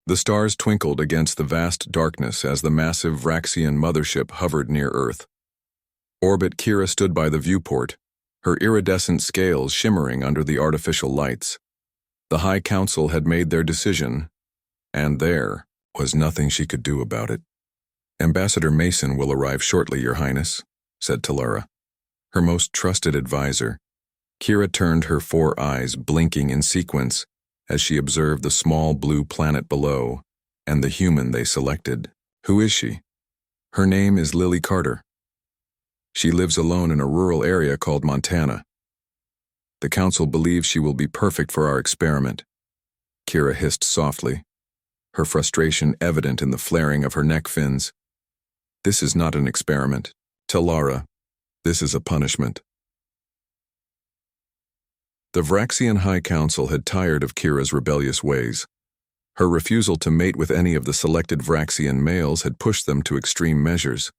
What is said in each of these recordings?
The stars twinkled against the vast darkness as the massive Vraxian mothership hovered near Earth. Orbit Kira stood by the viewport, her iridescent scales shimmering under the artificial lights. The High Council had made their decision, and there was nothing she could do about it. "Ambassador Mason will arrive shortly, Your Highness," said Talara, her most trusted advisor. Kira turned her 4 eyes blinking in sequence as she observed the small blue planet below and the human they selected. "Who is she?" "Her name is Lily Carter. She lives alone in a rural area called Montana. The Council believes she will be perfect for our experiment." Kira hissed softly, her frustration evident in the flaring of her neck fins. "This is not an experiment, Talara. This is a punishment." The Vraxian High Council had tired of Kira's rebellious ways. Her refusal to mate with any of the selected Vraxian males had pushed them to extreme measures.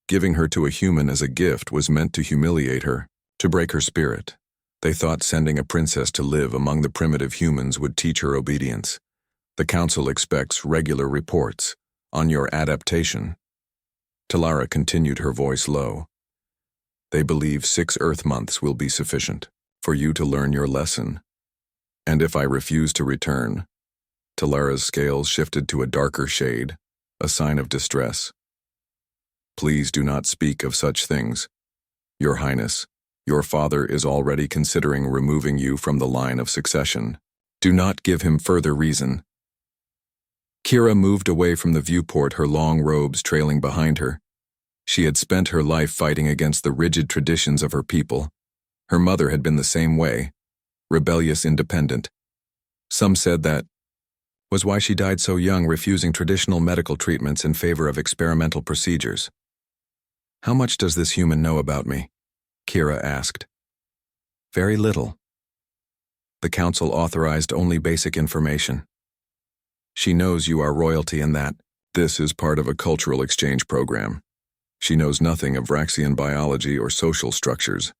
Giving her to a human as a gift was meant to humiliate her, to break her spirit. They thought sending a princess to live among the primitive humans would teach her obedience. "The Council expects regular reports on your adaptation." Talara continued, her voice low. "They believe 6 Earth months will be sufficient for you to learn your lesson. And if I refuse to return," Talara's scales shifted to a darker shade, a sign of distress. "Please do not speak of such things. Your Highness, your father is already considering removing you from the line of succession. Do not give him further reason." Kira moved away from the viewport, her long robes trailing behind her. She had spent her life fighting against the rigid traditions of her people. Her mother had been the same way, rebellious independent. Some said that was why she died so young, refusing traditional medical treatments in favor of experimental procedures. "How much does this human know about me?" Kira asked. "Very little. The Council authorized only basic information. She knows you are royalty and that this is part of a cultural exchange program. She knows nothing of Vraxian biology or social structures."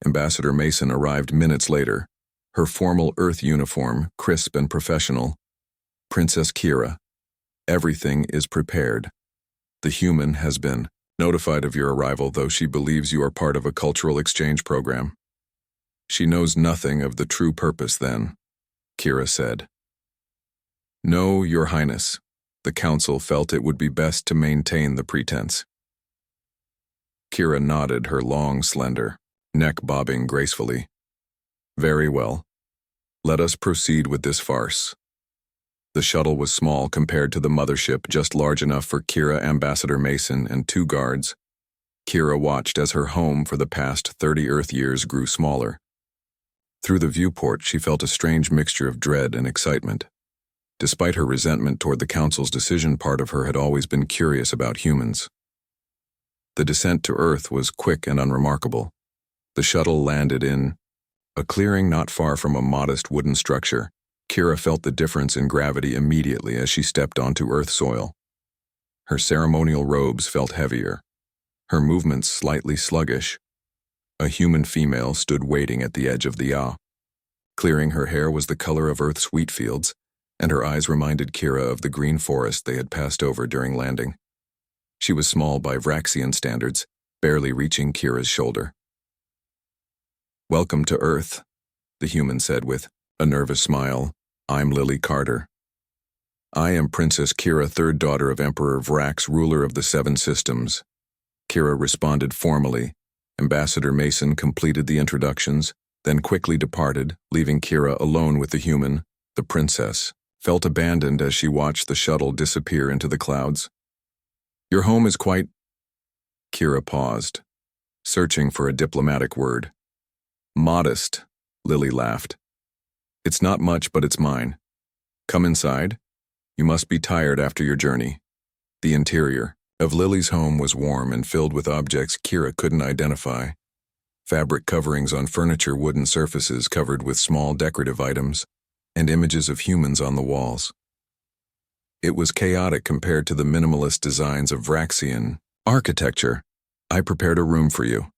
Ambassador Mason arrived minutes later, her formal Earth uniform crisp and professional. "Princess Kira, everything is prepared. The human has been notified of your arrival, though she believes you are part of a cultural exchange program." "She knows nothing of the true purpose then," Kira said. "No, Your Highness. The Council felt it would be best to maintain the pretense." Kira nodded, her long, slender neck bobbing gracefully. "Very well. Let us proceed with this farce." The shuttle was small compared to the mothership, just large enough for Kira, Ambassador Mason, and 2 guards. Kira watched as her home for the past 30 Earth years grew smaller. Through the viewport, she felt a strange mixture of dread and excitement. Despite her resentment toward the Council's decision, part of her had always been curious about humans. The descent to Earth was quick and unremarkable. The shuttle landed in a clearing not far from a modest wooden structure. Kira felt the difference in gravity immediately as she stepped onto Earth soil. Her ceremonial robes felt heavier, her movements slightly sluggish. A human female stood waiting at the edge of the yaw. Clearing, her hair was the color of Earth's wheat fields, and her eyes reminded Kira of the green forest they had passed over during landing. She was small by Vraxian standards, barely reaching Kira's shoulder. "Welcome to Earth," the human said with a nervous smile. "I'm Lily Carter. I am Princess Kira, 3rd daughter of Emperor Vrax, ruler of the 7 systems." Kira responded formally. Ambassador Mason completed the introductions, then quickly departed, leaving Kira alone with the human. The princess felt abandoned as she watched the shuttle disappear into the clouds. "Your home is quite—" Kira paused, searching for a diplomatic word. "Modest," Lily laughed. "It's not much, but it's mine. Come inside. You must be tired after your journey." The interior of Lily's home was warm and filled with objects Kira couldn't identify. Fabric coverings on furniture, wooden surfaces covered with small decorative items, and images of humans on the walls. It was chaotic compared to the minimalist designs of Vraxian architecture. "I prepared a room for you,"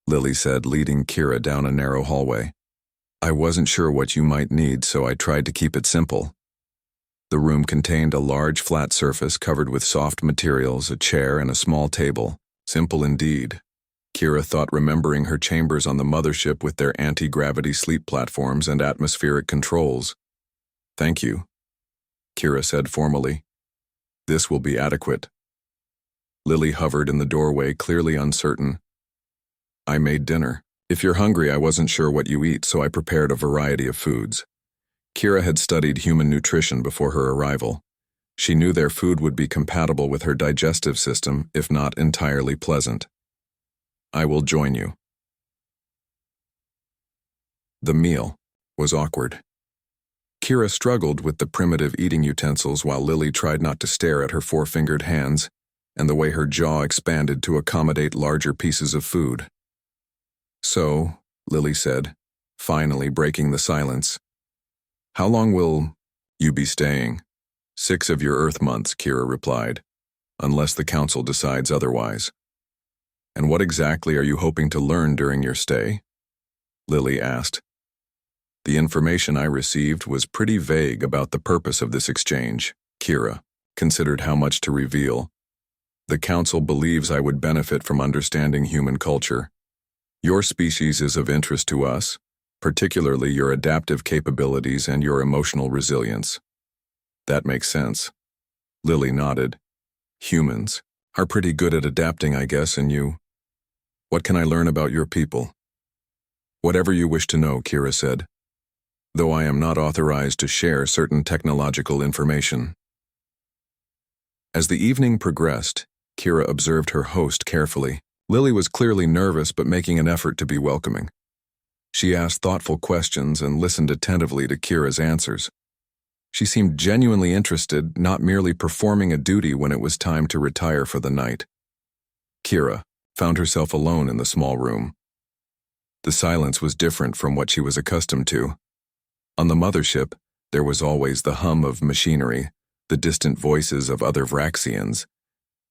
Lily said, leading Kira down a narrow hallway. "I wasn't sure what you might need, so I tried to keep it simple." The room contained a large flat surface covered with soft materials, a chair, and a small table. Simple indeed. Kira thought, remembering her chambers on the mothership with their anti-gravity sleep platforms and atmospheric controls. "Thank you," Kira said formally. "This will be adequate." Lily hovered in the doorway, clearly uncertain. "I made dinner. If you're hungry, I wasn't sure what you eat, so I prepared a variety of foods." Kira had studied human nutrition before her arrival. She knew their food would be compatible with her digestive system, if not entirely pleasant. "I will join you." The meal was awkward. Kira struggled with the primitive eating utensils while Lily tried not to stare at her four-fingered hands and the way her jaw expanded to accommodate larger pieces of food. "So," Lily said, finally breaking the silence, "how long will you be staying?" "6 of your Earth months," Kira replied, "unless the Council decides otherwise." "And what exactly are you hoping to learn during your stay?" Lily asked. "The information I received was pretty vague about the purpose of this exchange." Kira considered how much to reveal. "The Council believes I would benefit from understanding human culture. Your species is of interest to us, particularly your adaptive capabilities and your emotional resilience." "That makes sense." Lily nodded. "Humans are pretty good at adapting, I guess, and you? What can I learn about your people?" "Whatever you wish to know," Kira said, "though I am not authorized to share certain technological information." As the evening progressed, Kira observed her host carefully. Lily was clearly nervous but making an effort to be welcoming. She asked thoughtful questions and listened attentively to Kira's answers. She seemed genuinely interested, not merely performing a duty when it was time to retire for the night. Kira found herself alone in the small room. The silence was different from what she was accustomed to. On the mothership, there was always the hum of machinery, the distant voices of other Vraxians.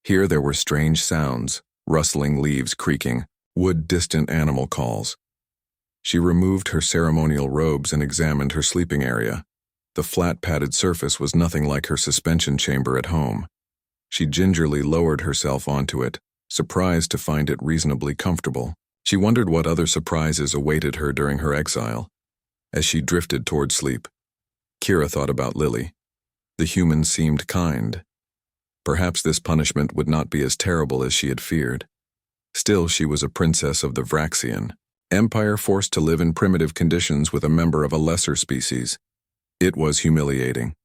Here there were strange sounds, rustling leaves creaking, wood-distant animal calls. She removed her ceremonial robes and examined her sleeping area. The flat padded surface was nothing like her suspension chamber at home. She gingerly lowered herself onto it, surprised to find it reasonably comfortable. She wondered what other surprises awaited her during her exile. As she drifted toward sleep, Kira thought about Lily. The human seemed kind. Perhaps this punishment would not be as terrible as she had feared. Still, she was a princess of the Vraxian Empire, forced to live in primitive conditions with a member of a lesser species. It was humiliating.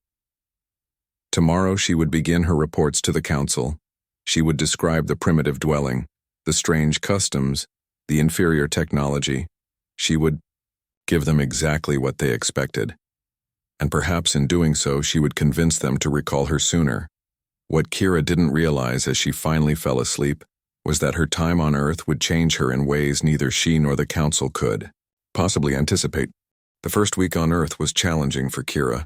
Tomorrow she would begin her reports to the Council. She would describe the primitive dwelling, the strange customs, the inferior technology. She would give them exactly what they expected. And perhaps in doing so, she would convince them to recall her sooner. What Kira didn't realize as she finally fell asleep was that her time on Earth would change her in ways neither she nor the Council could possibly anticipate. The first week on Earth was challenging for Kira.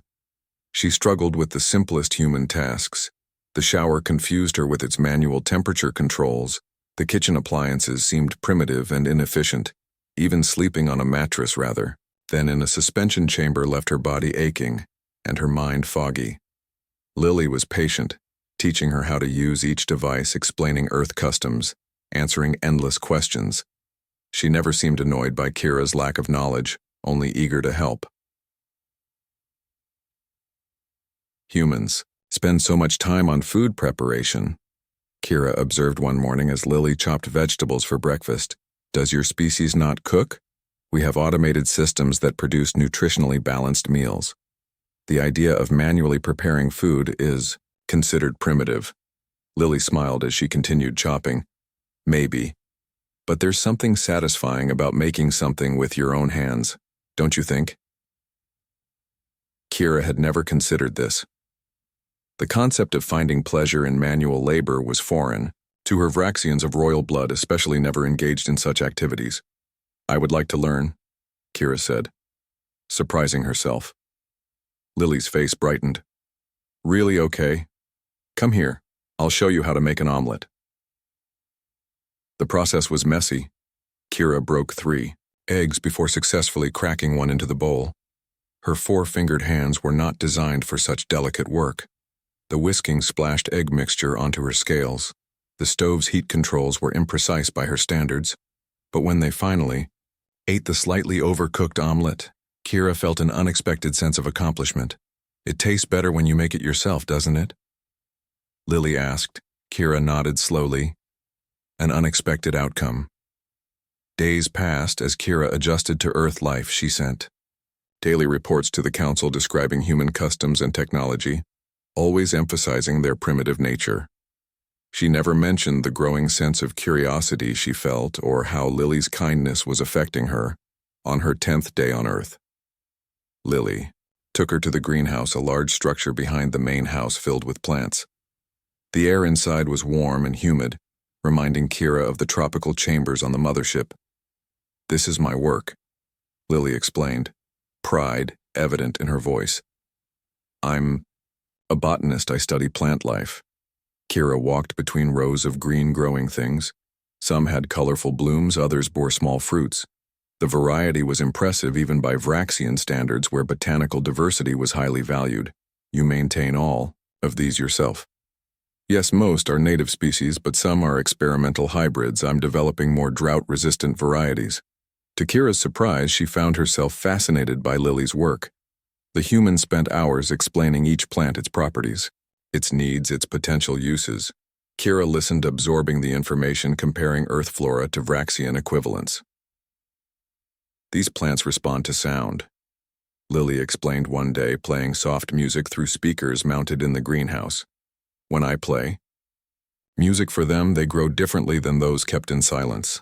She struggled with the simplest human tasks. The shower confused her with its manual temperature controls. The kitchen appliances seemed primitive and inefficient, even sleeping on a mattress rather. Then in a suspension chamber left her body aching and her mind foggy. Lily was patient, teaching her how to use each device, explaining Earth customs, answering endless questions. She never seemed annoyed by Kira's lack of knowledge, only eager to help. "Humans spend so much time on food preparation," Kira observed one morning as Lily chopped vegetables for breakfast. "Does your species not cook? We have automated systems that produce nutritionally balanced meals. The idea of manually preparing food is considered primitive." Lily smiled as she continued chopping. "Maybe. But there's something satisfying about making something with your own hands, don't you think?" Kira had never considered this. The concept of finding pleasure in manual labor was foreign. To her, Vraxians of royal blood especially never engaged in such activities. "I would like to learn," Kira said, surprising herself. Lily's face brightened. "Really? Okay. Come here. I'll show you how to make an omelet." The process was messy. Kira broke 3 eggs before successfully cracking one into the bowl. Her four-fingered hands were not designed for such delicate work. The whisking splashed egg mixture onto her scales. The stove's heat controls were imprecise by her standards, but when they finally ate the slightly overcooked omelet, Kira felt an unexpected sense of accomplishment. It tastes better when you make it yourself, doesn't it? Lily asked. Kira nodded slowly. An unexpected outcome. Days passed as Kira adjusted to Earth life she sent. Daily reports to the Council describing human customs and technology, always emphasizing their primitive nature. She never mentioned the growing sense of curiosity she felt or how Lily's kindness was affecting her on her 10th day on Earth. Lily took her to the greenhouse, a large structure behind the main house filled with plants. The air inside was warm and humid, reminding Kira of the tropical chambers on the mothership. "This is my work," Lily explained, pride evident in her voice. "I'm a botanist. I study plant life." Kira walked between rows of green growing things. Some had colorful blooms, others bore small fruits. The variety was impressive even by Vraxian standards, where botanical diversity was highly valued. "You maintain all of these yourself?" "Yes, most are native species, but some are experimental hybrids. I'm developing more drought-resistant varieties." To Kira's surprise, she found herself fascinated by Lily's work. The human spent hours explaining each plant its properties, its needs, its potential uses. Kira listened, absorbing the information, comparing Earth flora to Vraxian equivalents. "These plants respond to sound," Lily explained one day, playing soft music through speakers mounted in the greenhouse. "When I play music for them, they grow differently than those kept in silence."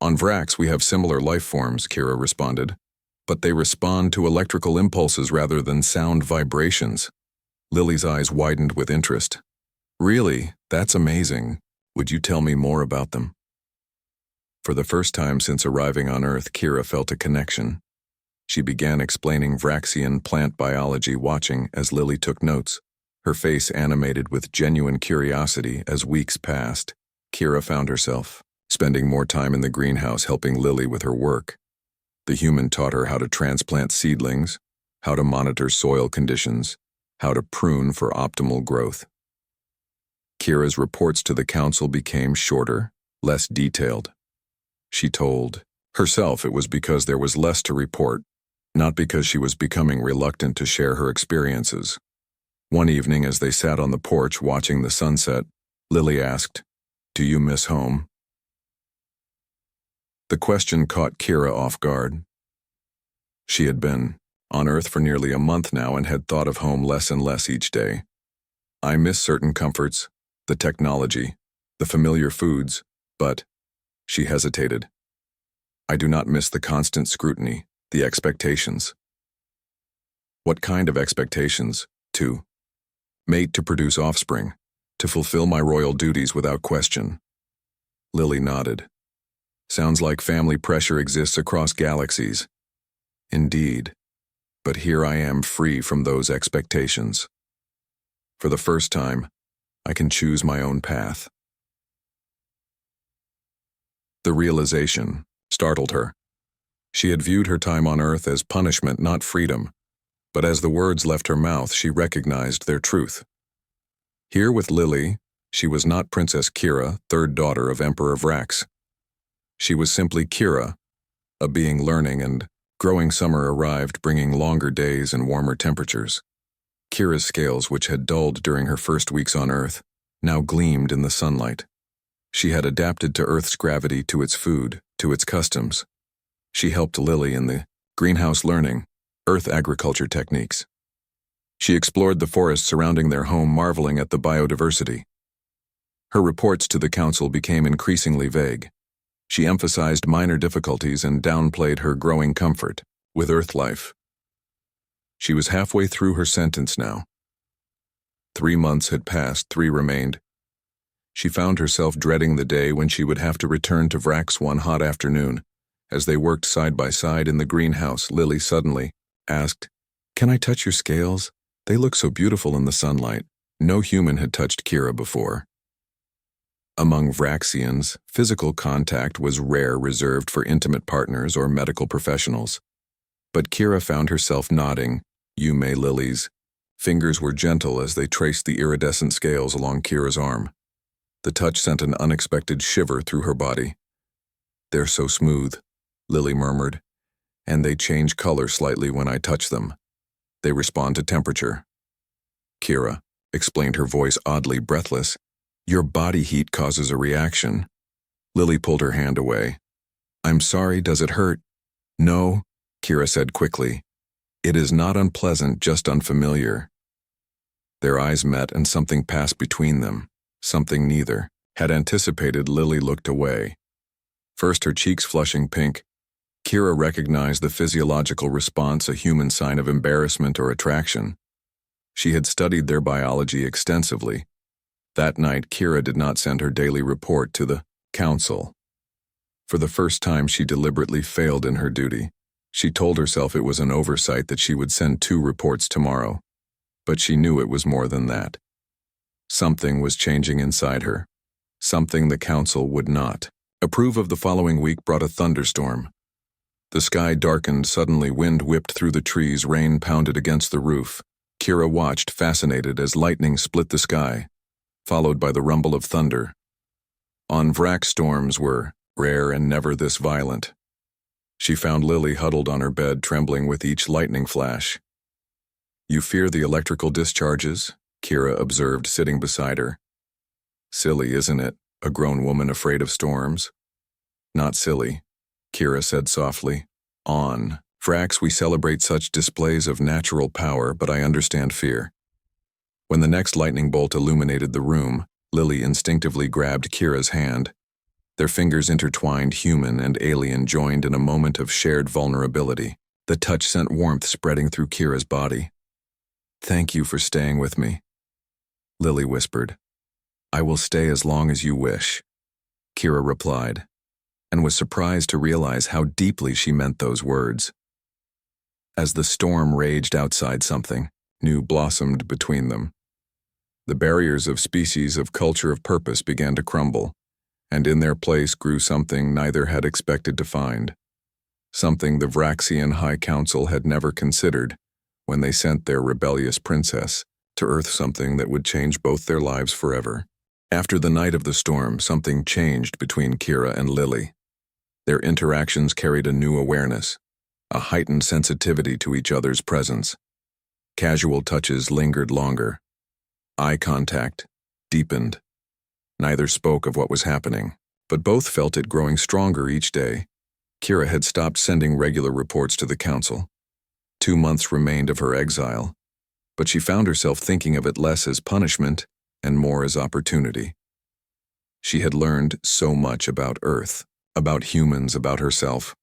"On Vrax, we have similar life forms," Kira responded, "but they respond to electrical impulses rather than sound vibrations." Lily's eyes widened with interest. "Really? That's amazing. Would you tell me more about them?" For the first time since arriving on Earth, Kira felt a connection. She began explaining Vraxian plant biology, watching as Lily took notes, her face animated with genuine curiosity. As weeks passed, Kira found herself spending more time in the greenhouse helping Lily with her work. The human taught her how to transplant seedlings, how to monitor soil conditions, how to prune for optimal growth. Kira's reports to the Council became shorter, less detailed. She told herself it was because there was less to report, not because she was becoming reluctant to share her experiences. One evening, as they sat on the porch watching the sunset, Lily asked, "Do you miss home?" The question caught Kira off guard. She had been on Earth for nearly a month now and had thought of home less and less each day. "I miss certain comforts, the technology, the familiar foods, but," she hesitated, "I do not miss the constant scrutiny, the expectations." "What kind of expectations?" "To mate, to produce offspring, to fulfill my royal duties without question." Lily nodded. "Sounds like family pressure exists across galaxies." "Indeed. But here I am, free from those expectations. For the first time, I can choose my own path." The realization startled her. She had viewed her time on Earth as punishment, not freedom, but as the words left her mouth, she recognized their truth. Here with Lily, she was not Princess Kira, third daughter of Emperor Vrax. She was simply Kira, a being learning, and growing summer arrived, bringing longer days and warmer temperatures. Kira's scales, which had dulled during her first weeks on Earth, now gleamed in the sunlight. She had adapted to Earth's gravity, to its food, to its customs. She helped Lily in the greenhouse, learning Earth agriculture techniques. She explored the forests surrounding their home, marveling at the biodiversity. Her reports to the Council became increasingly vague. She emphasized minor difficulties and downplayed her growing comfort with Earth life. She was halfway through her sentence now. 3 months had passed, 3 remained. She found herself dreading the day when she would have to return to Vrax one hot afternoon. As they worked side by side in the greenhouse, Lily suddenly asked, "Can I touch your scales? They look so beautiful in the sunlight." No human had touched Kira before. Among Vraxians, physical contact was rare, reserved for intimate partners or medical professionals. But Kira found herself nodding. "You may, Lily's." Fingers were gentle as they traced the iridescent scales along Kira's arm. The touch sent an unexpected shiver through her body. "They're so smooth," Lily murmured, "and they change color slightly when I touch them. They respond to temperature." "Kira," explained, her voice oddly breathless, "your body heat causes a reaction." Lily pulled her hand away. "I'm sorry, does it hurt?" "No," Kira said quickly. "It is not unpleasant, just unfamiliar." Their eyes met and something passed between them, something neither had anticipated. Lily looked away. First her cheeks flushing pink. Kira recognized the physiological response, a human sign of embarrassment or attraction. She had studied their biology extensively. That night, Kira did not send her daily report to the council. For the first time, she deliberately failed in her duty. She told herself it was an oversight that she would send 2 reports tomorrow. But she knew it was more than that. Something was changing inside her. Something the council would not approve of. The following week brought a thunderstorm. The sky darkened suddenly, wind whipped through the trees, rain pounded against the roof. Kira watched, fascinated, as lightning split the sky, followed by the rumble of thunder. On Vrak, storms were rare and never this violent. She found Lily huddled on her bed, trembling with each lightning flash. "You fear the electrical discharges?" Kira observed, sitting beside her. "Silly, isn't it? A grown woman afraid of storms?" "Not silly," Kira said softly. "On Vrax, we celebrate such displays of natural power, but I understand fear." When the next lightning bolt illuminated the room, Lily instinctively grabbed Kira's hand. Their fingers intertwined, human and alien joined in a moment of shared vulnerability. The touch sent warmth spreading through Kira's body. "Thank you for staying with me," Lily whispered. "I will stay as long as you wish," Kira replied, and was surprised to realize how deeply she meant those words. As the storm raged outside, something new blossomed between them. The barriers of species, of culture, of purpose began to crumble, and in their place grew something neither had expected to find. Something the Vraxian High Council had never considered when they sent their rebellious princess to Earth, something that would change both their lives forever. After the night of the storm, something changed between Kira and Lily. Their interactions carried a new awareness, a heightened sensitivity to each other's presence. Casual touches lingered longer. Eye contact deepened. Neither spoke of what was happening, but both felt it growing stronger each day. Kira had stopped sending regular reports to the council. 2 months remained of her exile, but she found herself thinking of it less as punishment and more as opportunity. She had learned so much about Earth, about humans, about herself.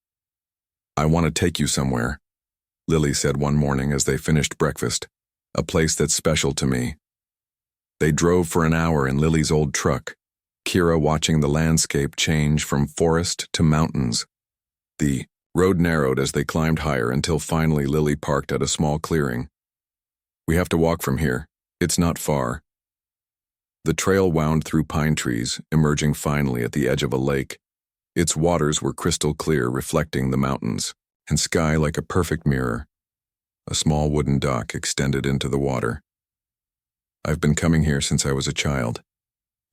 "I want to take you somewhere," Lily said one morning as they finished breakfast. "A place that's special to me." They drove for an hour in Lily's old truck, Kira watching the landscape change from forest to mountains. The road narrowed as they climbed higher until finally Lily parked at a small clearing. "We have to walk from here. It's not far." The trail wound through pine trees, emerging finally at the edge of a lake. Its waters were crystal clear, reflecting the mountains, and sky like a perfect mirror. A small wooden dock extended into the water. "I've been coming here since I was a child,"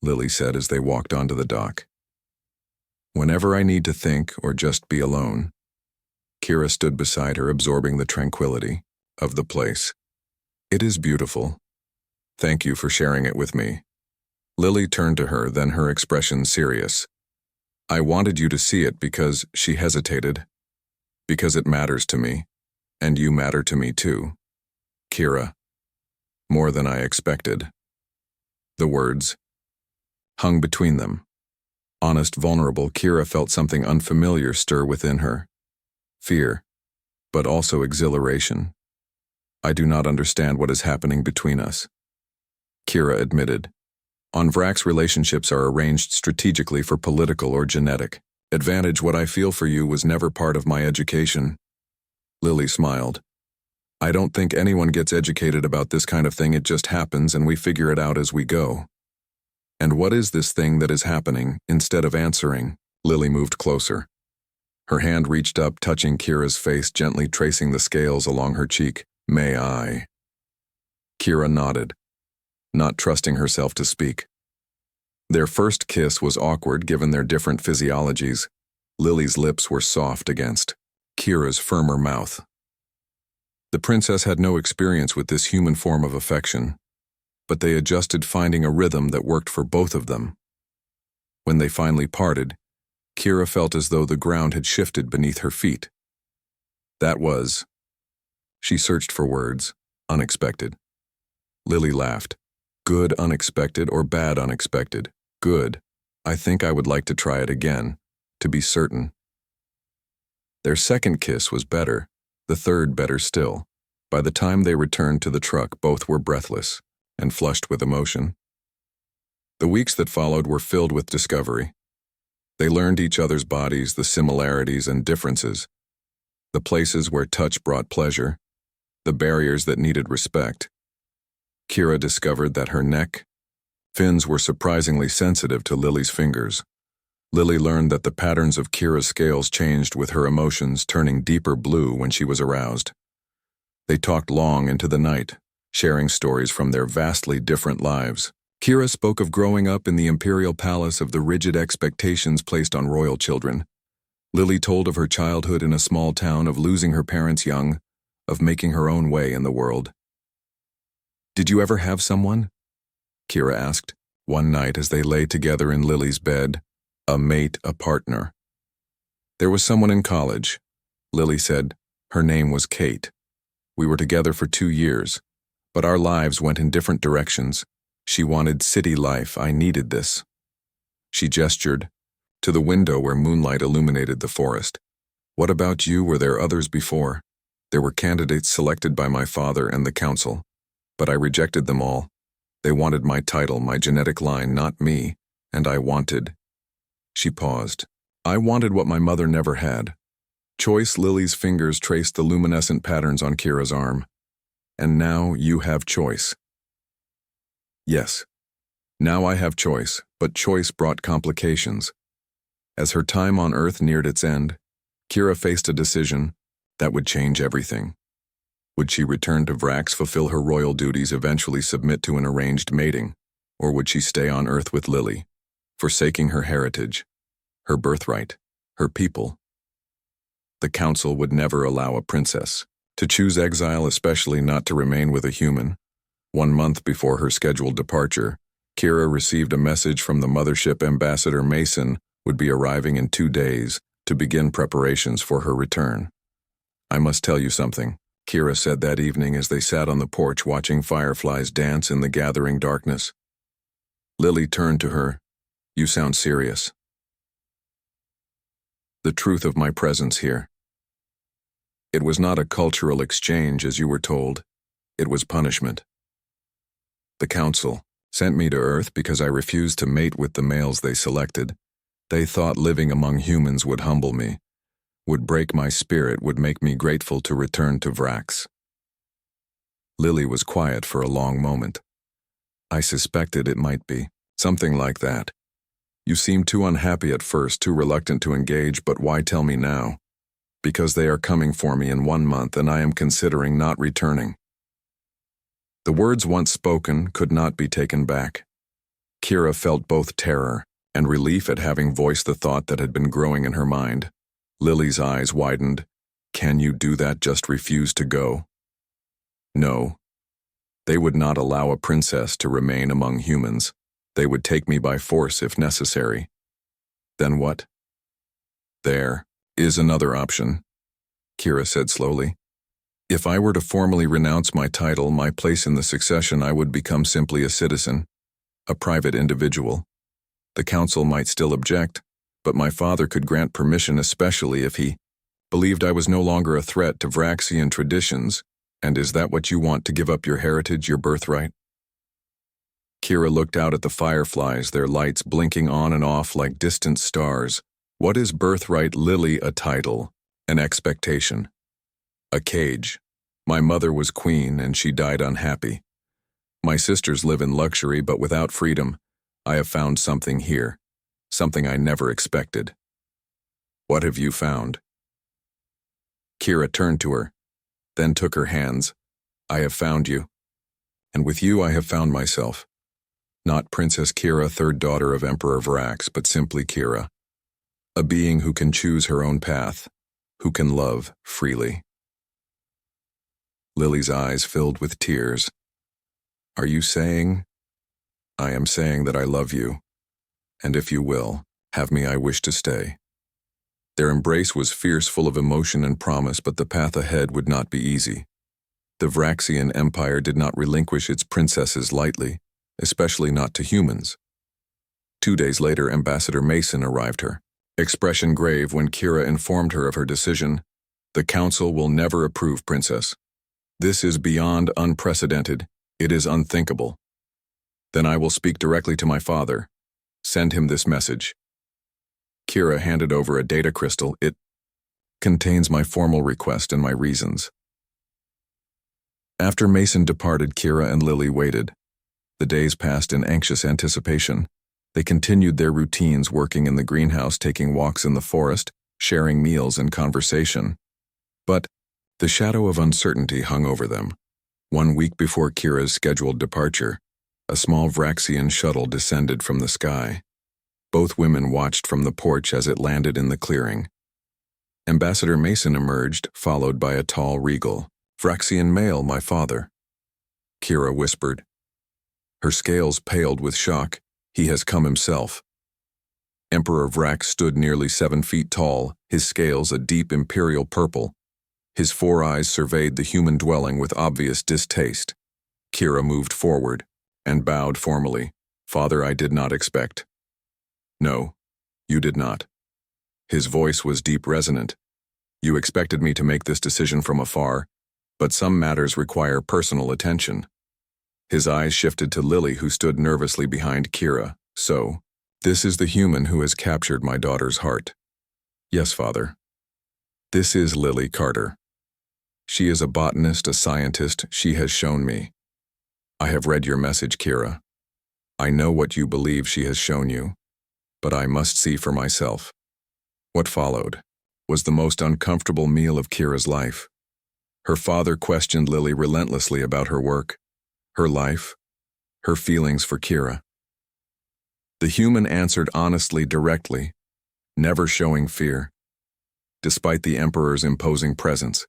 Lily said as they walked onto the dock. "Whenever I need to think or just be alone." Kira stood beside her, absorbing the tranquility of the place. "It is beautiful. Thank you for sharing it with me." Lily turned to her, then her expression serious. "I wanted you to see it because," she hesitated, "because it matters to me, and you matter to me too, Kira. More than I expected." The words hung between them. Honest, vulnerable, Kira felt something unfamiliar stir within her. Fear, but also exhilaration. "I do not understand what is happening between us," Kira admitted. "On Vrax, relationships are arranged strategically for political or genetic advantage. What I feel for you was never part of my education." Lily smiled. "I don't think anyone gets educated about this kind of thing. It just happens and we figure it out as we go." "And what is this thing that is happening?" Instead of answering, Lily moved closer. Her hand reached up, touching Kira's face, gently tracing the scales along her cheek. "May I?" Kira nodded, not trusting herself to speak. Their first kiss was awkward given their different physiologies. Lily's lips were soft against Kira's firmer mouth. The princess had no experience with this human form of affection, but they adjusted, finding a rhythm that worked for both of them. When they finally parted, Kira felt as though the ground had shifted beneath her feet. That was, she searched for words, unexpected. Lily laughed. "Good unexpected or bad unexpected? Good. I think I would like to try it again, to be certain." Their second kiss was better, the third better still. By the time they returned to the truck, both were breathless and flushed with emotion. The weeks that followed were filled with discovery. They learned each other's bodies, the similarities and differences, the places where touch brought pleasure, the barriers that needed respect. Kira discovered that her neck, fins were surprisingly sensitive to Lily's fingers. Lily learned that the patterns of Kira's scales changed with her emotions, turning deeper blue when she was aroused. They talked long into the night, sharing stories from their vastly different lives. Kira spoke of growing up in the imperial palace, of the rigid expectations placed on royal children. Lily told of her childhood in a small town, of losing her parents young, of making her own way in the world. "Did you ever have someone?" Kira asked, one night as they lay together in Lily's bed, a mate, a partner. "There was someone in college," Lily said. "Her name was Kate. We were together for 2 years, but our lives went in different directions. She wanted city life. I needed this." She gestured to the window where moonlight illuminated the forest. "What about you? Were there others before?" "There were candidates selected by my father and the council, but I rejected them all. They wanted my title, my genetic line, not me, and I wanted." She paused. "I wanted what my mother never had." Choice. Lily's fingers traced the luminescent patterns on Kira's arm. "And now you have choice." "Yes. Now I have choice, but choice brought complications." As her time on Earth neared its end, Kira faced a decision that would change everything. Would she return to Vrax, fulfill her royal duties, eventually submit to an arranged mating, or would she stay on Earth with Lily, forsaking her heritage, her birthright, her people? The council would never allow a princess to choose exile, especially not to remain with a human. 1 month before her scheduled departure, Kira received a message from the mothership. Ambassador Mason would be arriving in 2 days to begin preparations for her return. "I must tell you something," Kira said that evening as they sat on the porch watching fireflies dance in the gathering darkness. Lily turned to her. "You sound serious." "The truth of my presence here. It was not a cultural exchange as you were told. It was punishment. The council sent me to Earth because I refused to mate with the males they selected. They thought living among humans would humble me, would break my spirit, would make me grateful to return to Vrax." Lily was quiet for a long moment. "I suspected it might be something like that. You seemed too unhappy at first, too reluctant to engage, but why tell me now?" "Because they are coming for me in 1 month and I am considering not returning." The words once spoken could not be taken back. Kira felt both terror and relief at having voiced the thought that had been growing in her mind. Lily's eyes widened. "Can you do that? Just refuse to go?" "No. They would not allow a princess to remain among humans. They would take me by force if necessary." "Then what?" "There is another option," Kira said slowly. "If I were to formally renounce my title, my place in the succession, I would become simply a citizen, a private individual. The council might still object, but my father could grant permission, especially if he believed I was no longer a threat to Vraxian traditions. And is that what you want, to give up your heritage, your birthright?" Kira looked out at the fireflies, their lights blinking on and off like distant stars. "What is birthright, Lily? A title, an expectation, a cage. My mother was queen and she died unhappy. My sisters live in luxury but without freedom. I have found something here, something I never expected." What have you found? Kira turned to her, then took her hands. I have found you. And with you I have found myself. Not Princess Kira, third daughter of Emperor Vrax, but simply Kira. A being who can choose her own path, who can love freely. Lily's eyes filled with tears. Are you saying? I am saying that I love you, and if you will, have me, I wish to stay. Their embrace was fierce, full of emotion and promise, but the path ahead would not be easy. The Vraxian Empire did not relinquish its princesses lightly, especially not to humans. 2 days later, Ambassador Mason arrived her, expression grave when Kira informed her of her decision. The Council will never approve, Princess. This is beyond unprecedented. It is unthinkable. Then I will speak directly to my father. Send him this message. Kira handed over a data crystal. It contains my formal request and my reasons. After Mason departed, Kira and Lily waited. The days passed in anxious anticipation. They continued their routines, working in the greenhouse, taking walks in the forest, sharing meals and conversation. But the shadow of uncertainty hung over them. 1 week before Kira's scheduled departure, a small Vraxian shuttle descended from the sky. Both women watched from the porch as it landed in the clearing. Ambassador Mason emerged, followed by a tall regal. Vraxian male, my father. Kira whispered. Her scales paled with shock. He has come himself. Emperor Vrax stood nearly 7 feet tall, his scales a deep imperial purple. His 4 eyes surveyed the human dwelling with obvious distaste. Kira moved forward and bowed formally. Father, I did not expect. No, you did not. His voice was deep, resonant. You expected me to make this decision from afar, but some matters require personal attention. His eyes shifted to Lily, who stood nervously behind Kira. So, this is the human who has captured my daughter's heart. Yes, Father. This is Lily Carter. She is a botanist, a scientist, she has shown me. I have read your message, Kira. I know what you believe she has shown you, but I must see for myself. What followed was the most uncomfortable meal of Kira's life. Her father questioned Lily relentlessly about her work, her life, her feelings for Kira. The human answered honestly, directly, never showing fear, despite the Emperor's imposing presence.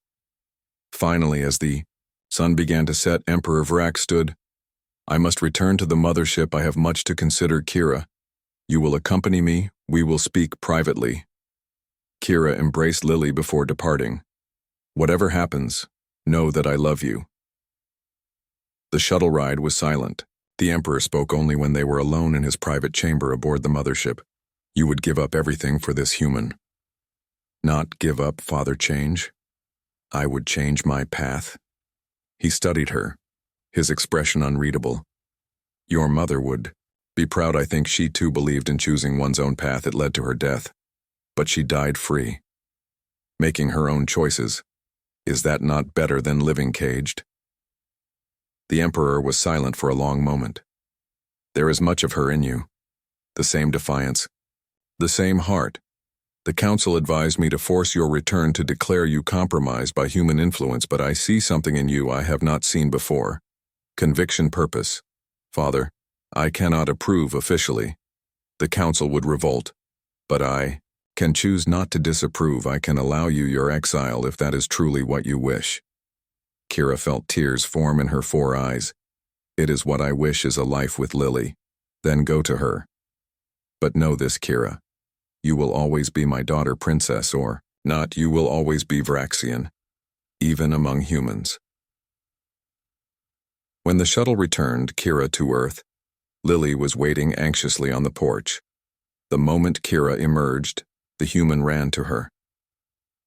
Finally, as the sun began to set, Emperor Vrax stood. I must return to the mothership. I have much to consider, Kira. You will accompany me. We will speak privately. Kira embraced Lily before departing. Whatever happens, know that I love you. The shuttle ride was silent. The Emperor spoke only when they were alone in his private chamber aboard the mothership. You would give up everything for this human. Not give up, Father, change. I would change my path. He studied her, his expression unreadable. Your mother would be proud. I think she too believed in choosing one's own path. It led to her death. But she died free, making her own choices. Is that not better than living caged? The Emperor was silent for a long moment. There is much of her in you. The same defiance, the same heart. The Council advised me to force your return to declare you compromised by human influence, but I see something in you I have not seen before. Conviction, purpose. Father, I cannot approve officially. The Council would revolt, but I can choose not to disapprove. I can allow you your exile if that is truly what you wish. Kira felt tears form in her 4 eyes. It is what I wish, is a life with Lily. Then go to her. But know this, Kira. You will always be my daughter, Princess, or not, you will always be Vraxian, even among humans. When the shuttle returned Kira to Earth, Lily was waiting anxiously on the porch. The moment Kira emerged, the human ran to her.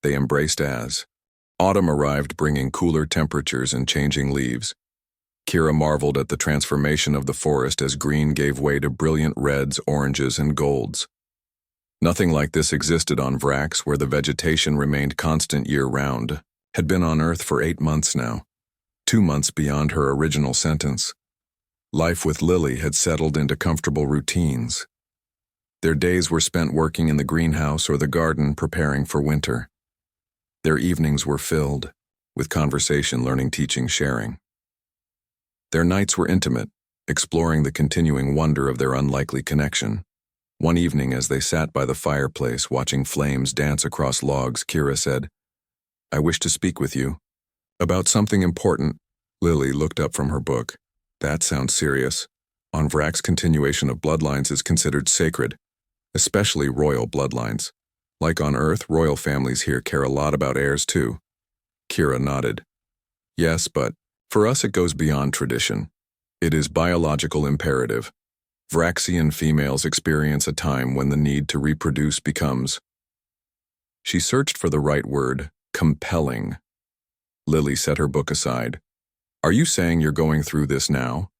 They embraced as autumn arrived, bringing cooler temperatures and changing leaves. Kira marveled at the transformation of the forest as green gave way to brilliant reds, oranges, and golds. Nothing like this existed on Vrax, where the vegetation remained constant year-round. Had been on Earth for 8 months now, 2 months beyond her original sentence. Life with Lily had settled into comfortable routines. Their days were spent working in the greenhouse or the garden preparing for winter. Their evenings were filled with conversation, learning, teaching, sharing. Their nights were intimate, exploring the continuing wonder of their unlikely connection. One evening, as they sat by the fireplace watching flames dance across logs, Kira said, "I wish to speak with you about something important." Lily looked up from her book. "That sounds serious. On Vrax, continuation of bloodlines is considered sacred, especially royal bloodlines. Like on Earth, royal families here care a lot about heirs too." Kira nodded. "Yes, but for us it goes beyond tradition. It is biological imperative. Vraxian females experience a time when the need to reproduce becomes—" She searched for the right word, compelling. Lily set her book aside. "Are you saying you're going through this now?"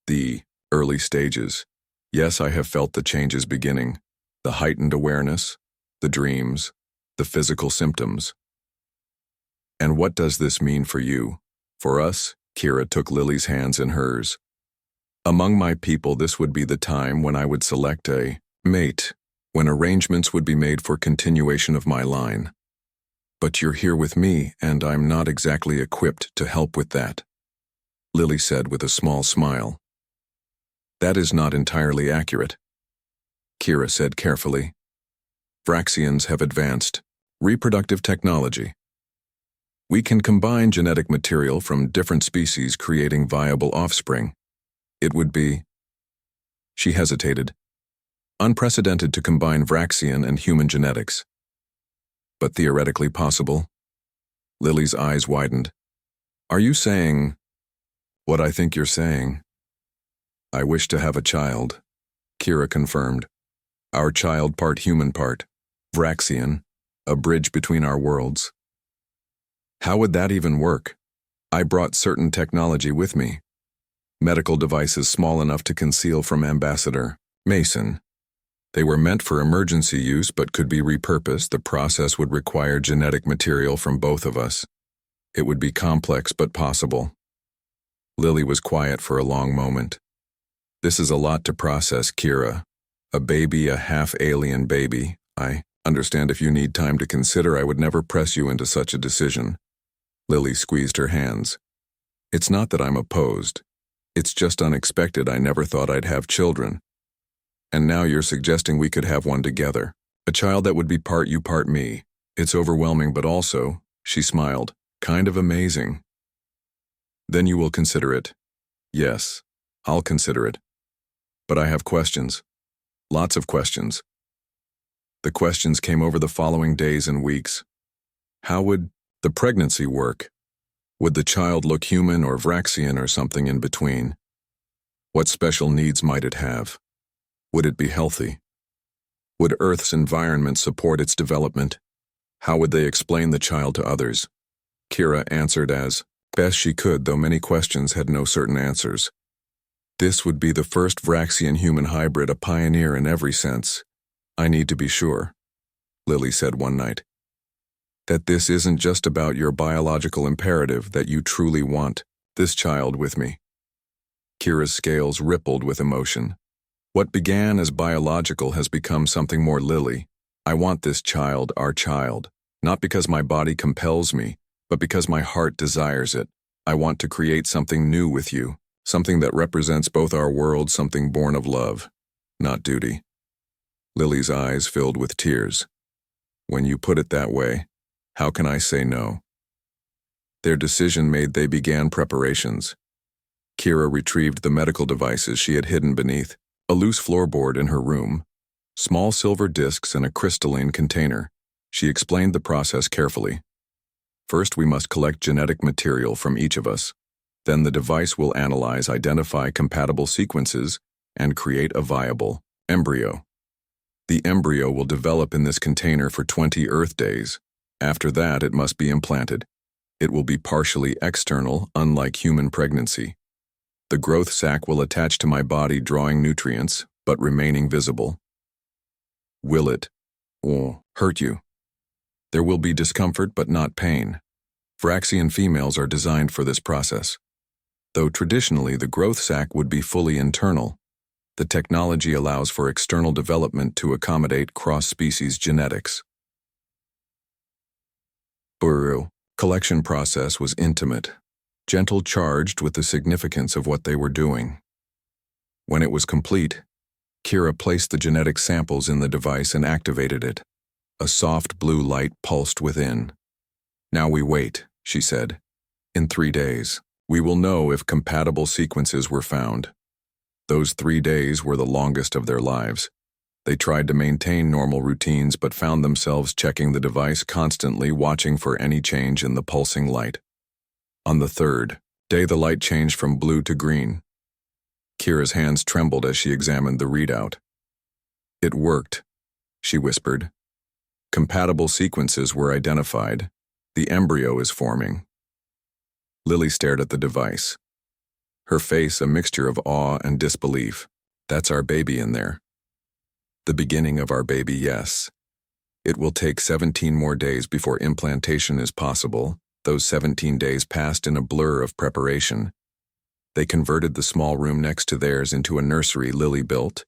"The early stages. Yes, I have felt the changes beginning. The heightened awareness, the dreams, the physical symptoms." "And what does this mean for you?" "For us," Kira took Lily's hands in hers. "Among my people, this would be the time when I would select a mate, when arrangements would be made for continuation of my line. But you're here with me, and I'm not exactly equipped to help with that," Lily said with a small smile. "That is not entirely accurate," Kira said carefully. "Vraxians have advanced reproductive technology. We can combine genetic material from different species, creating viable offspring. It would be—" She hesitated. "Unprecedented to combine Vraxian and human genetics. But theoretically possible." Lily's eyes widened. "Are you saying what I think you're saying?" "I wish to have a child," Kira confirmed. "Our child part human, part Vraxian, a bridge between our worlds." "How would that even work?" "I brought certain technology with me. Medical devices small enough to conceal from Ambassador Mason. They were meant for emergency use but could be repurposed. The process would require genetic material from both of us. It would be complex but possible." Lily was quiet for a long moment. "This is a lot to process, Kira. A baby, a half-alien baby. I understand if you need time to consider, I would never press you into such a decision." Lily squeezed her hands. "It's not that I'm opposed. It's just unexpected. I never thought I'd have children. And now you're suggesting we could have one together. A child that would be part you, part me. It's overwhelming, but also," she smiled, "kind of amazing." "Then you will consider it." "Yes, I'll consider it. But I have questions. Lots of questions." The questions came over the following days and weeks. How would the pregnancy work? Would the child look human or Vraxian or something in between? What special needs might it have? Would it be healthy? Would Earth's environment support its development? How would they explain the child to others? Kira answered as best she could, though many questions had no certain answers. "This would be the first Vraxian-human hybrid, a pioneer in every sense. I need to be sure," Lily said one night, "that this isn't just about your biological imperative, that you truly want this child with me." Kira's scales rippled with emotion. What began as biological has become something more, Lily. I want this child, our child, not because my body compels me, but because my heart desires it. I want to create something new with you, something that represents both our worlds, something born of love, not duty. Lily's eyes filled with tears. When you put it that way, how can I say no? Their decision made, they began preparations. Kira retrieved the medical devices she had hidden beneath a loose floorboard in her room, small silver discs in a crystalline container. She explained the process carefully. First, we must collect genetic material from each of us. Then the device will analyze, identify compatible sequences, and create a viable embryo. The embryo will develop in this container for 20 Earth days. After that, it must be implanted. It will be partially external, unlike human pregnancy. The growth sac will attach to my body, drawing nutrients, but remaining visible. Will it hurt you? There will be discomfort, but not pain. Vraxian females are designed for this process. Though traditionally the growth sac would be fully internal, The technology allows for external development to accommodate cross-species genetics. Buru. Collection process was intimate, gentle, charged with the significance of what they were doing. When it was complete, Kira placed the genetic samples in the device and activated it. A soft blue light pulsed within. "Now we wait," she said. "In 3 days, we will know if compatible sequences were found." Those 3 days were the longest of their lives. They tried to maintain normal routines but found themselves checking the device constantly, watching for any change in the pulsing light. On the 3rd day, the light changed from blue to green. Kira's hands trembled as she examined the readout. "It worked," she whispered. "Compatible sequences were identified. The embryo is forming." Lily stared at the device, her face a mixture of awe and disbelief. "That's our baby in there." "The beginning of our baby, yes. It will take 17 more days before implantation is possible." Those 17 days passed in a blur of preparation. They converted the small room next to theirs into a nursery Lily built,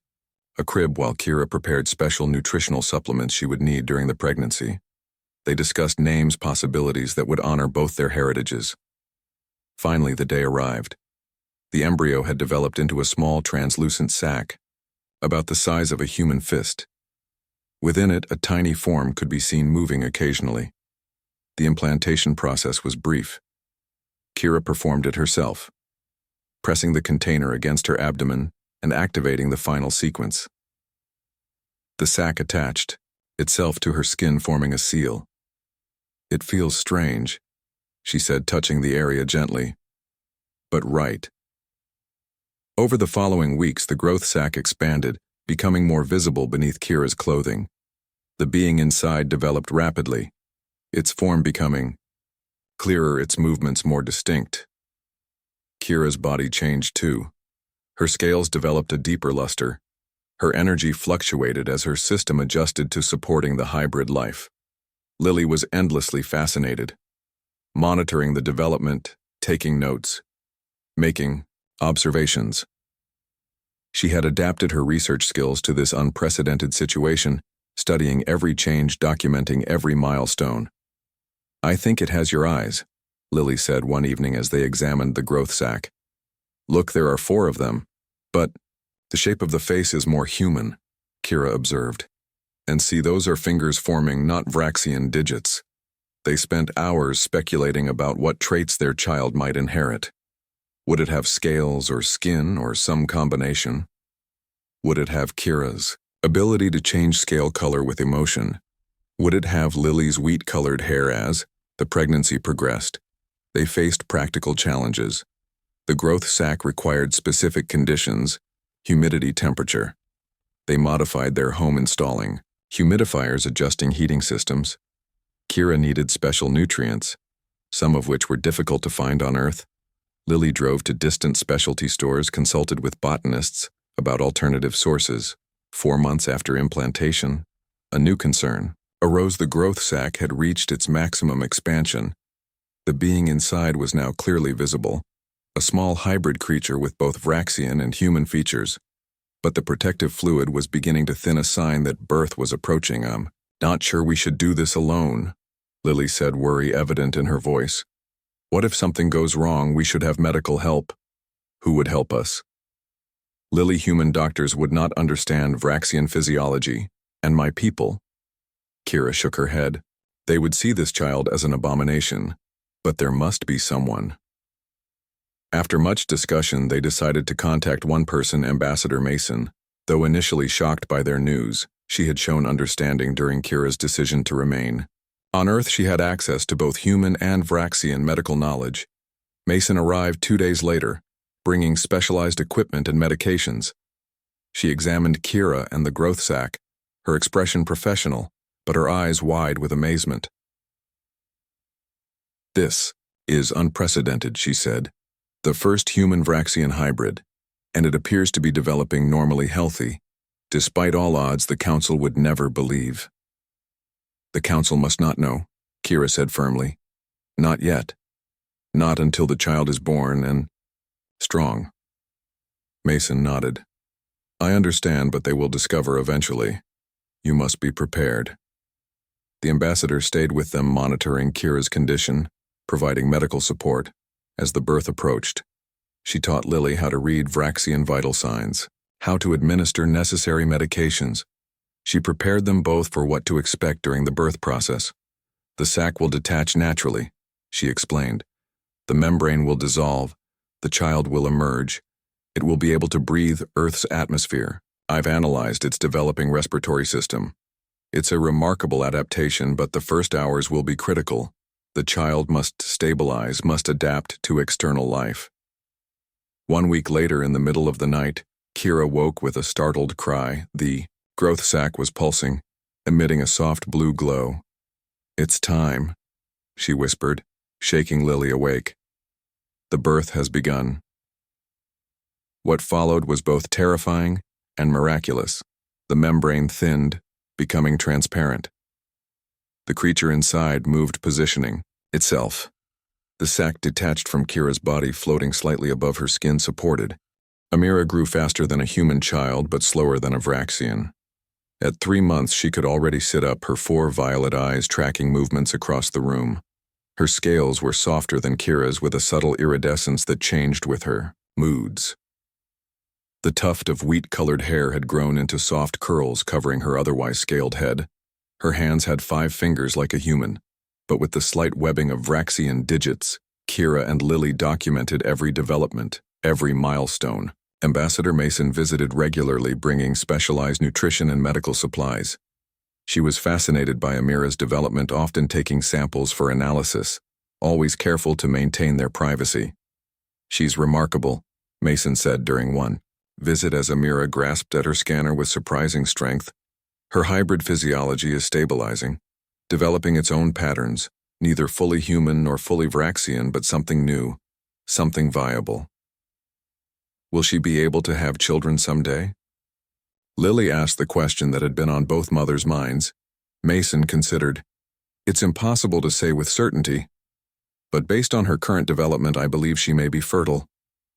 a crib, while Kira prepared special nutritional supplements she would need during the pregnancy. They discussed names possibilities that would honor both their heritages. Finally, the day arrived. The embryo had developed into a small translucent sac, about the size of a human fist. Within it, a tiny form could be seen moving occasionally. The implantation process was brief. Kira performed it herself, pressing the container against her abdomen and activating the final sequence. The sac attached, itself to her skin, forming a seal. "It feels strange," she said, touching the area gently. "But right." Over the following weeks, the growth sac expanded, becoming more visible beneath Kira's clothing. The being inside developed rapidly, its form becoming clearer, its movements more distinct. Kira's body changed too. Her scales developed a deeper luster. Her energy fluctuated as her system adjusted to supporting the hybrid life. Lily was endlessly fascinated, monitoring the development, taking notes, making observations. She had adapted her research skills to this unprecedented situation, studying every change, documenting every milestone. "I think it has your eyes," Lily said one evening as they examined the growth sac. "Look, there are 4 of them. But the shape of the face is more human," Kira observed. "And see, those are fingers forming, not Vraxian digits." They spent hours speculating about what traits their child might inherit. Would it have scales or skin or some combination? Would it have Kira's ability to change scale color with emotion? Would it have Lily's wheat-colored hair? As the pregnancy progressed, they faced practical challenges. The growth sac required specific conditions: humidity, temperature. They modified their home, installing humidifiers, adjusting heating systems. Kira needed special nutrients, some of which were difficult to find on Earth. Lily drove to distant specialty stores, consulted with botanists about alternative sources. 4 months after implantation, a new concern arose. The growth sac had reached its maximum expansion. The being inside was now clearly visible, a small hybrid creature with both Vraxian and human features. But the protective fluid was beginning to thin, a sign that birth was approaching. "I'm not sure we should do this alone," Lily said, worry evident in her voice. "What if something goes wrong? We should have medical help." "Who would help us?" "Lily, human doctors would not understand Vraxian physiology. And my people." Kira shook her head. "They would see this child as an abomination. But there must be someone." After much discussion, they decided to contact one person, Ambassador Mason. Though initially shocked by their news, she had shown understanding during Kira's decision to remain. On Earth, she had access to both human and Vraxian medical knowledge. Mason arrived 2 days later, bringing specialized equipment and medications. She examined Kira and the growth sac, her expression professional, but her eyes wide with amazement. "This is unprecedented," she said. "The first human Vraxian hybrid, and it appears to be developing normally healthy. Despite all odds, the Council would never believe." "The Council must not know," Kira said firmly. "Not yet. Not until the child is born and strong." Mason nodded. I understand, but they will discover eventually. You must be prepared. The ambassador stayed with them, monitoring Kira's condition, providing medical support. As the birth approached, she taught Lily how to read Vraxian vital signs, how to administer necessary medications. She prepared them both for what to expect during the birth process. The sac will detach naturally, she explained. The membrane will dissolve. The child will emerge. It will be able to breathe Earth's atmosphere. I've analyzed its developing respiratory system. It's a remarkable adaptation, but the first hours will be critical. The child must stabilize, must adapt to external life. 1 week later, in the middle of the night, Kira woke with a startled cry. The growth sac was pulsing, emitting a soft blue glow. "It's time," she whispered, shaking Lily awake. "The birth has begun." What followed was both terrifying and miraculous. The membrane thinned, becoming transparent. The creature inside moved, positioning itself. The sac detached from Kira's body, floating slightly above her skin, supported. Amira grew faster than a human child, but slower than a Vraxian. At 3 months, she could already sit up, her 4 violet eyes tracking movements across the room. Her scales were softer than Kira's, with a subtle iridescence that changed with her moods. The tuft of wheat-colored hair had grown into soft curls, covering her otherwise scaled head. Her hands had 5 fingers like a human, but with the slight webbing of Vraxian digits. Kira and Lily documented every development, every milestone. Ambassador Mason visited regularly, bringing specialized nutrition and medical supplies. She was fascinated by Amira's development, often taking samples for analysis, always careful to maintain their privacy. "She's remarkable," Mason said during one visit as Amira grasped at her scanner with surprising strength. "Her hybrid physiology is stabilizing, developing its own patterns, neither fully human nor fully Vraxian, but something new, something viable." "Will she be able to have children someday?" Lily asked the question that had been on both mothers' minds. Mason considered. "It's impossible to say with certainty, but based on her current development, I believe she may be fertile.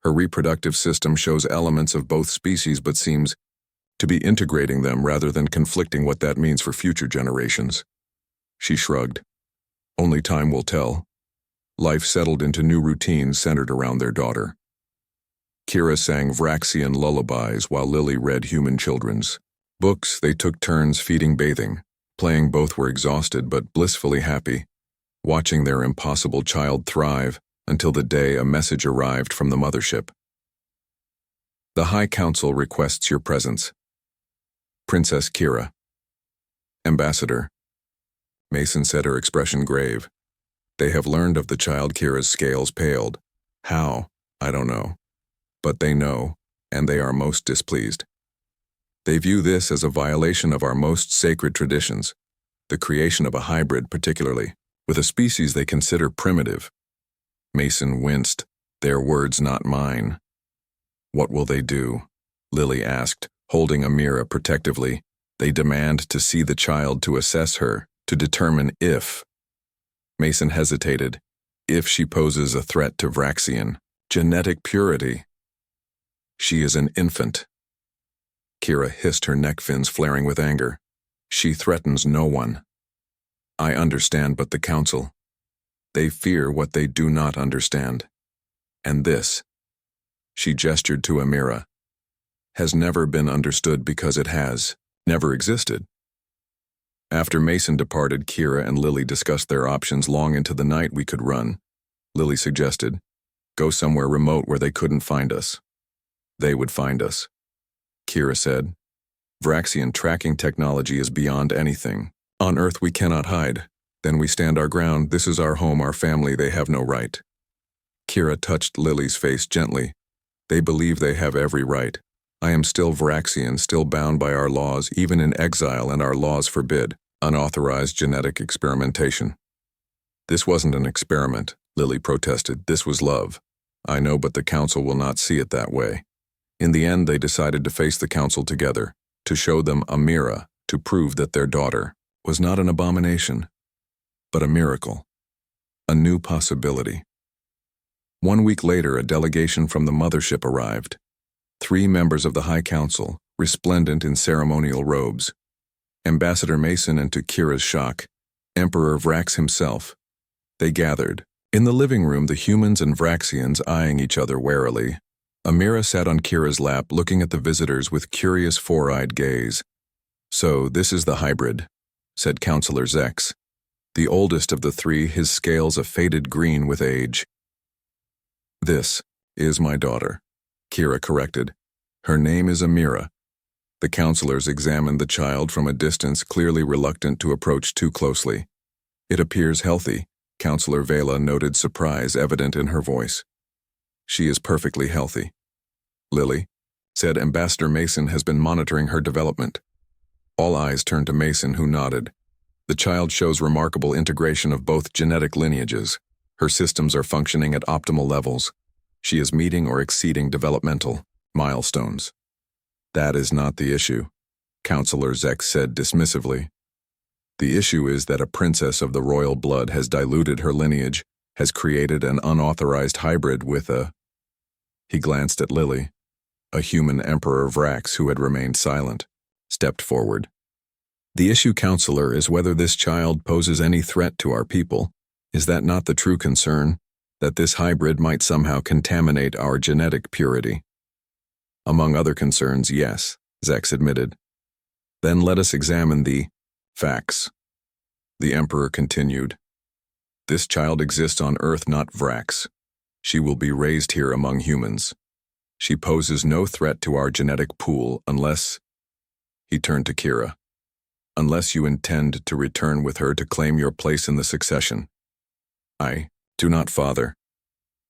Her reproductive system shows elements of both species, but seems to be integrating them rather than conflicting. What that means for future generations." She shrugged. "Only time will tell." Life settled into new routines centered around their daughter. Kira sang Vraxian lullabies while Lily read human children's books. They took turns feeding, bathing, playing. Both were exhausted but blissfully happy, watching their impossible child thrive until the day a message arrived from the mothership. "The High Council requests your presence. Princess Kira." "Ambassador," Mason said, her expression grave. "They have learned of the child." Kira's scales paled. "How? I don't know. But they know, and they are most displeased. They view this as a violation of our most sacred traditions, the creation of a hybrid, particularly with a species they consider primitive." Mason winced. "Their words, not mine." "What will they do?" Lily asked, holding Amira protectively. "They demand to see the child, to assess her, to determine if—" Mason hesitated. "If she poses a threat to Vraxian genetic purity." "She is an infant." Kira hissed, her neck fins flaring with anger. "She threatens no one." "I understand, but the Council. They fear what they do not understand. And this," she gestured to Amira, "has never been understood because it has never existed." After Mason departed, Kira and Lily discussed their options long into the night. "We could run," Lily suggested. "Go somewhere remote where they couldn't find us." "They would find us," Kira said. "Vraxian tracking technology is beyond anything. On Earth we cannot hide. Then we stand our ground. This is our home, our family. They have no right." Kira touched Lily's face gently. "They believe they have every right. I am still Vraxian, still bound by our laws, even in exile, and our laws forbid unauthorized genetic experimentation." "This wasn't an experiment," Lily protested. "This was love." "I know, but the Council will not see it that way." In the end, they decided to face the Council together, to show them Amira, to prove that their daughter was not an abomination, but a miracle, a new possibility. 1 week later, a delegation from the mothership arrived. 3 members of the High Council, resplendent in ceremonial robes. Ambassador Mason, and to Kira's shock, Emperor Vrax himself. They gathered. In the living room, the humans and Vraxians eyeing each other warily. Amira sat on Kira's lap, looking at the visitors with curious four-eyed gaze. "So, this is the hybrid," said Councillor Zex. The oldest of the 3, his scales a faded green with age. "This is my daughter," Kira corrected. "Her name is Amira." The councillors examined the child from a distance, clearly reluctant to approach too closely. "It appears healthy," Councillor Vela noted, surprise evident in her voice. "She is perfectly healthy." "Lily," said Ambassador Mason, "has been monitoring her development." All eyes turned to Mason, who nodded. "The child shows remarkable integration of both genetic lineages. Her systems are functioning at optimal levels. She is meeting or exceeding developmental milestones." "That is not the issue," Councillor Zex said dismissively. "The issue is that a princess of the royal blood has diluted her lineage, has created an unauthorized hybrid with a—" He glanced at Lily. A human Emperor Vrax, who had remained silent, stepped forward. "The issue, Councillor, is whether this child poses any threat to our people. Is that not the true concern? That this hybrid might somehow contaminate our genetic purity?" "Among other concerns, yes," Zex admitted. "Then let us examine the facts." The Emperor continued. "This child exists on Earth, not Vrax. She will be raised here among humans. She poses no threat to our genetic pool unless—" He turned to Kira. "Unless you intend to return with her to claim your place in the succession." "I do not, father,"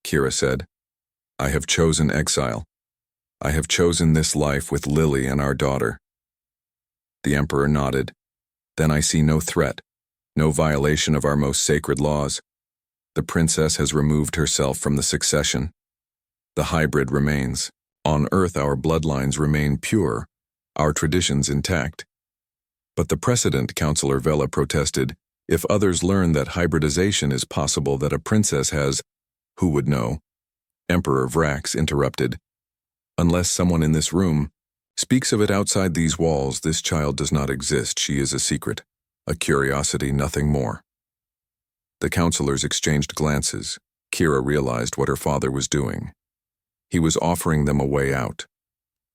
Kira said. "I have chosen exile. I have chosen this life with Lily and our daughter." The Emperor nodded. "Then I see no threat, no violation of our most sacred laws. The princess has removed herself from the succession. The hybrid remains. On Earth our bloodlines remain pure, our traditions intact." "But the precedent," Councillor Vela protested, "if others learn that hybridization is possible, that a princess has—" "Who would know?" Emperor Vrax interrupted. "Unless someone in this room speaks of it outside these walls, this child does not exist. She is a secret, a curiosity, nothing more." The councillors exchanged glances. Kira realized what her father was doing. He was offering them a way out,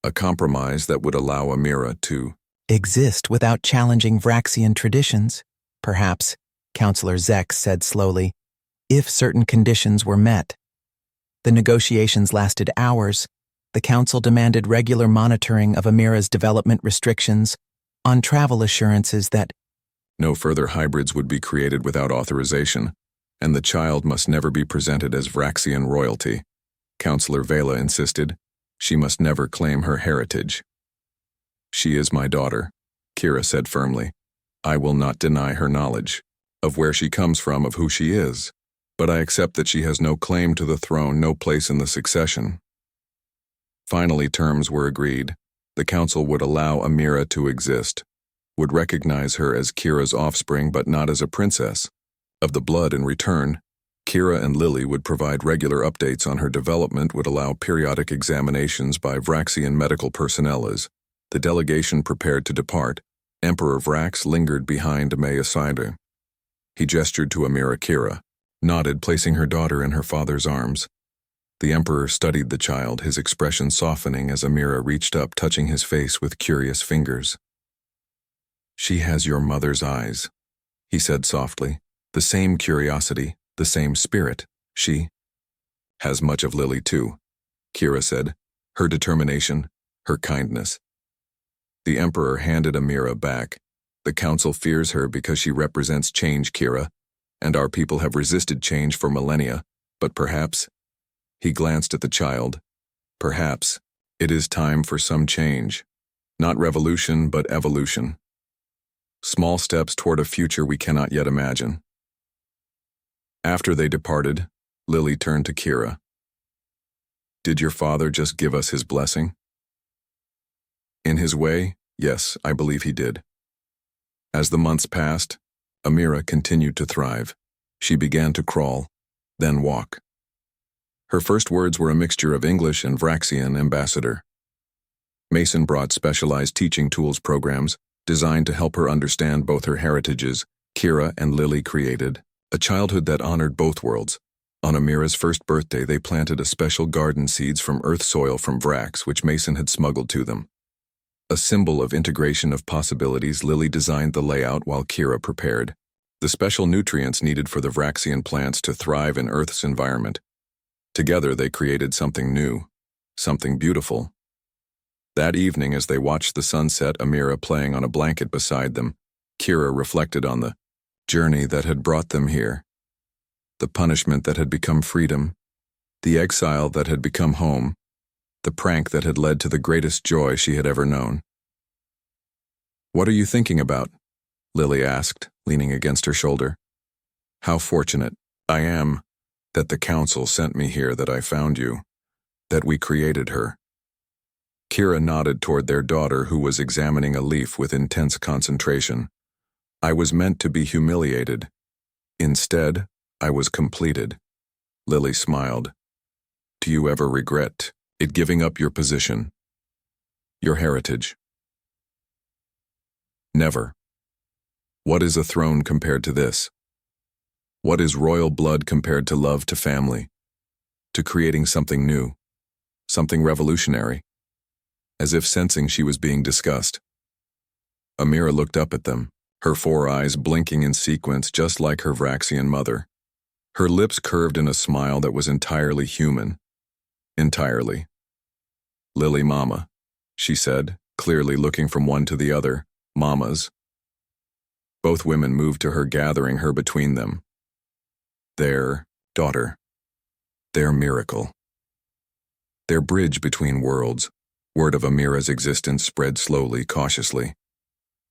a compromise that would allow Amira to exist without challenging Vraxian traditions. Perhaps, Councillor Zex said slowly, if certain conditions were met. The negotiations lasted hours. The council demanded regular monitoring of Amira's development restrictions, on travel assurances that no further hybrids would be created without authorization, and the child must never be presented as Vraxian royalty. Councillor Vela insisted. She must never claim her heritage. "She is my daughter," Kira said firmly. "I will not deny her knowledge, of where she comes from, of who she is, but I accept that she has no claim to the throne, no place in the succession." Finally, terms were agreed. The council would allow Amira to exist, would recognize her as Kira's offspring but not as a princess of the blood. In return, Kira and Lily would provide regular updates on her development, would allow periodic examinations by Vraxian medical personnel. As the delegation prepared to depart, Emperor Vrax lingered behind Mayasida. He gestured to Amira. Kira nodded, placing her daughter in her father's arms. The Emperor studied the child, his expression softening as Amira reached up, touching his face with curious fingers. "She has your mother's eyes," he said softly. "The same curiosity, the same spirit. She has much of Lily too," Kira said. "Her determination, her kindness." The Emperor handed Amira back. "The council fears her because she represents change, Kira, and our people have resisted change for millennia, but perhaps—" He glanced at the child. "Perhaps it is time for some change. Not revolution, but evolution. Small steps toward a future we cannot yet imagine." After they departed, Lily turned to Kira. "Did your father just give us his blessing?" "In his way, yes, I believe he did." As the months passed, Amira continued to thrive. She began to crawl, then walk. Her first words were a mixture of English and Vraxian. "Ambassador," Mason brought specialized teaching tools programs designed to help her understand both her heritages. Kira and Lily created a childhood that honored both worlds. On Amira's first birthday, they planted a special garden seeds from earth soil from Vrax, which Mason had smuggled to them. A symbol of integration of possibilities, Lily designed the layout while Kira prepared the special nutrients needed for the Vraxian plants to thrive in Earth's environment. Together, they created something new, something beautiful. That evening, as they watched the sunset, Amira playing on a blanket beside them, Kira reflected on the journey that had brought them here, the punishment that had become freedom, the exile that had become home, the prank that had led to the greatest joy she had ever known. "What are you thinking about?" Lily asked, leaning against her shoulder. "How fortunate I am that the council sent me here, that I found you, that we created her." Kira nodded toward their daughter, who was examining a leaf with intense concentration. "I was meant to be humiliated. Instead, I was completed." Lily smiled. "Do you ever regret it, giving up your position, your heritage?" "Never. What is a throne compared to this? What is royal blood compared to love, to family, to creating something new, something revolutionary?" As if sensing she was being discussed, Amira looked up at them, her 4 eyes blinking in sequence just like her Vraxian mother. Her lips curved in a smile that was entirely human. Entirely. "Lily, Mama," she said, clearly looking from one to the other. "Mamas." Both women moved to her, gathering her between them. Their daughter. Their miracle. Their bridge between worlds. Word of Amira's existence spread slowly, cautiously.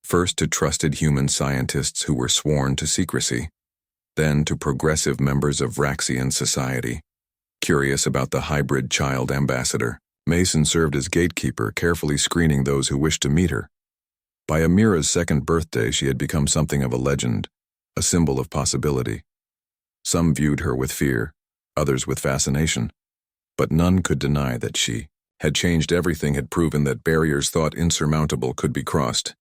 First to trusted human scientists who were sworn to secrecy, then to progressive members of Vraxian society, curious about the hybrid child ambassador. Mason served as gatekeeper, carefully screening those who wished to meet her. By Amira's second birthday, she had become something of a legend, a symbol of possibility. Some viewed her with fear, others with fascination, but none could deny that she had changed everything, had proven that barriers thought insurmountable could be crossed.